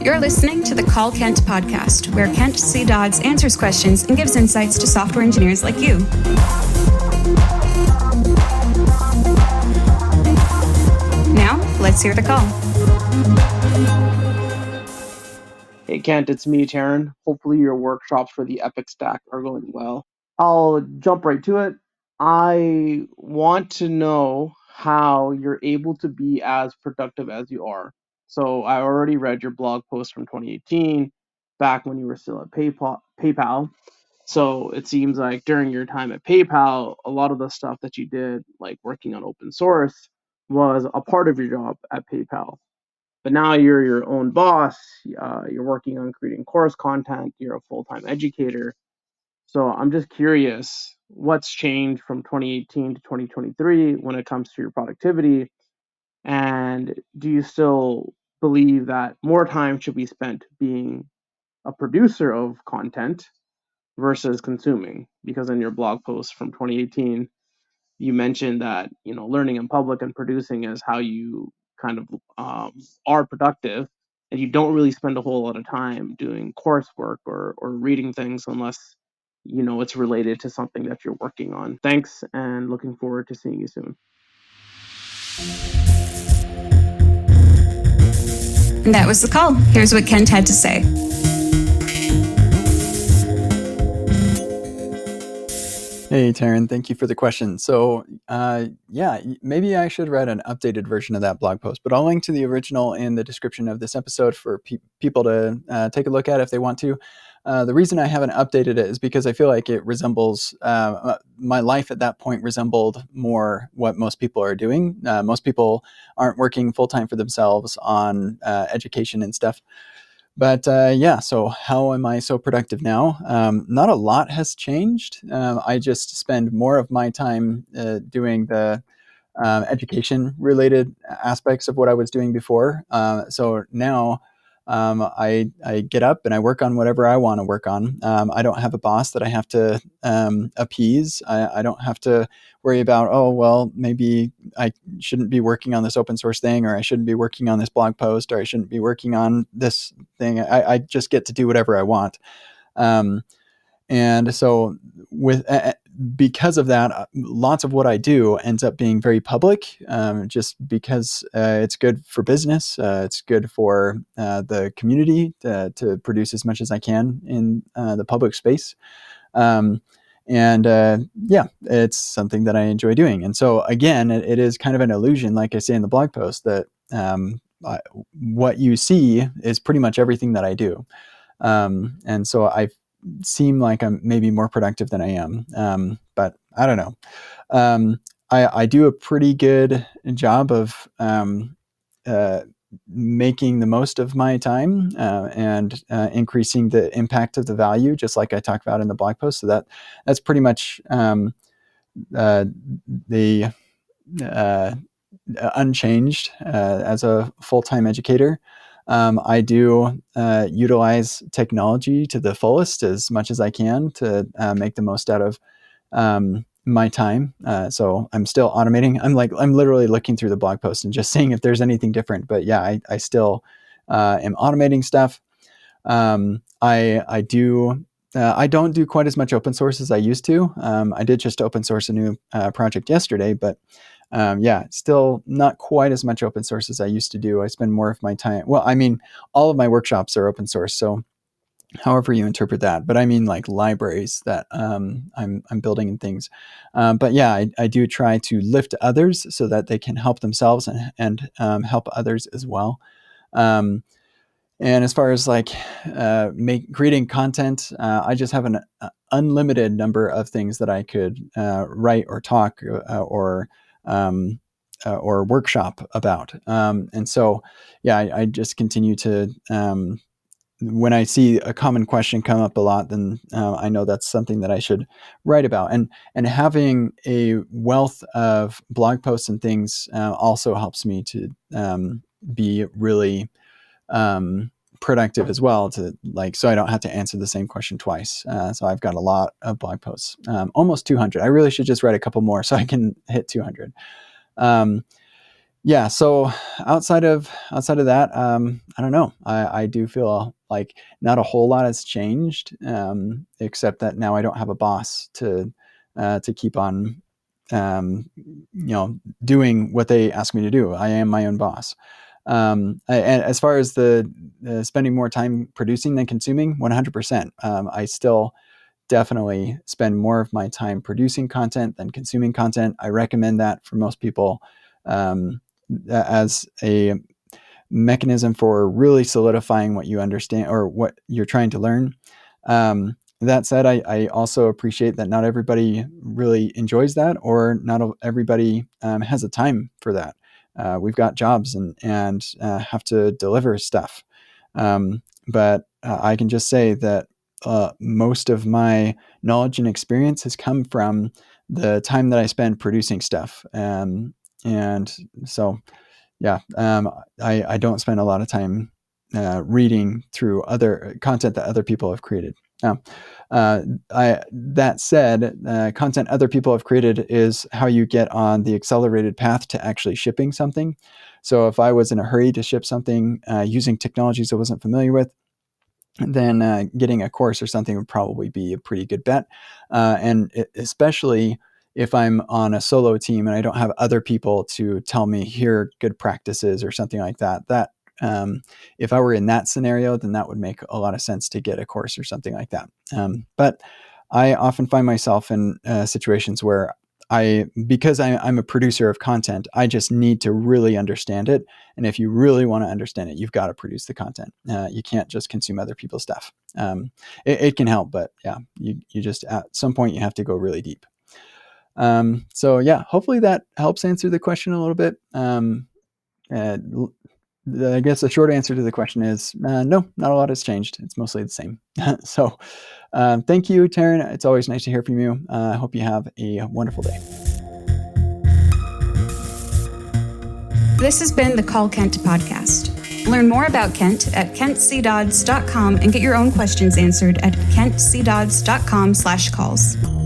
You're listening to the Call Kent podcast, where Kent C. Dodds answers questions and gives insights to software engineers like you. Now, let's hear the call. Hey Kent, it's me, Taryn. Hopefully your workshops for the Epic Stack are going well. I'll jump right to it. I want to know how you're able to be as productive as you are. So I already read your blog post from 2018, back when you were still at PayPal. So it seems like during your time at PayPal, a lot of the stuff that you did, like working on open source, was a part of your job at PayPal. But now you're your own boss. You're working on creating course content. You're a full-time educator. So I'm just curious, what's changed from 2018 to 2023 when it comes to your productivity? And do you still believe that more time should be spent being a producer of content versus consuming? Because in your blog post from 2018, you mentioned that learning in public and producing is how you kind of are productive, and you don't really spend a whole lot of time doing coursework or reading things unless it's related to something that you're working on. Thanks, and looking forward to seeing you soon. And that was the call. Here's what Kent had to say. Hey, Taryn, thank you for the question. So, maybe I should write an updated version of that blog post, but I'll link to the original in the description of this episode for people to take a look at if they want to. The reason I haven't updated it is because I feel like it resembles, my life at that point resembled more what most people are doing. Most people aren't working full-time for themselves on education and stuff. But so how am I so productive now? Not a lot has changed. I just spend more of my time doing the education related aspects of what I was doing before. So now I get up and I work on whatever I want to work on. I don't have a boss that I have to appease. I don't have to worry about, maybe I shouldn't be working on this open source thing, or I shouldn't be working on this blog post, or I shouldn't be working on this thing. I just get to do whatever I want. And so because of that, lots of what I do ends up being very public, just because it's good for business. It's good for the community to produce as much as I can in the public space. It's something that I enjoy doing. And so again, it is kind of an illusion, like I say in the blog post, that what you see is pretty much everything that I do. And so I seem like I'm maybe more productive than I am. But I don't know. I do a pretty good job of making the most of my time and increasing the impact of the value, just like I talked about in the blog post. So that's pretty much the unchanged as a full-time educator. I do utilize technology to the fullest as much as I can to make the most out of my time. So I'm still automating. I'm literally looking through the blog post and just seeing if there's anything different. But yeah, I still am automating stuff. I don't do quite as much open source as I used to. I did just open source a new project yesterday, but still not quite as much open source as I used to do. I spend more of my time. Well, I mean, all of my workshops are open source, so however you interpret that. But I mean, like libraries that I'm building and things. I do try to lift others so that they can help themselves and help others as well. And as far as creating content, I just have an unlimited number of things that I could write or talk or workshop about. I just continue to, when I see a common question come up a lot, then I know that's something that I should write about. And having a wealth of blog posts and things also helps me to be really productive as well, so I don't have to answer the same question twice. So I've got a lot of blog posts, almost 200. I really should just write a couple more so I can hit 200. Yeah. So outside of that, I don't know. I do feel like not a whole lot has changed, except that now I don't have a boss to keep on, doing what they ask me to do. I am my own boss. And as far as the spending more time producing than consuming, 100%. I still definitely spend more of my time producing content than consuming content. I recommend that for most people, as a mechanism for really solidifying what you understand or what you're trying to learn. That said, I also appreciate that not everybody really enjoys that, or not everybody has the time for that. We've got jobs and have to deliver stuff. But I can just say that most of my knowledge and experience has come from the time that I spend producing stuff. And so, yeah, I don't spend a lot of time reading through other content that other people have created. That said, content other people have created is how you get on the accelerated path to actually shipping something. So if I was in a hurry to ship something using technologies I wasn't familiar with, then getting a course or something would probably be a pretty good bet. Especially if I'm on a solo team and I don't have other people to tell me here are good practices or something like that. If I were in that scenario, then that would make a lot of sense to get a course or something like that. But I often find myself in situations where because I'm a producer of content, I just need to really understand it. And if you really want to understand it, you've got to produce the content. You can't just consume other people's stuff. It can help, but yeah, you just at some point you have to go really deep. So yeah, hopefully that helps answer the question a little bit. I guess the short answer to the question is no, not a lot has changed. It's mostly the same. So thank you, Taryn. It's always nice to hear from you. I hope you have a wonderful day. This has been the Call Kent podcast. Learn more about Kent at kentcdodds.com and get your own questions answered at kentcdodds.com/calls.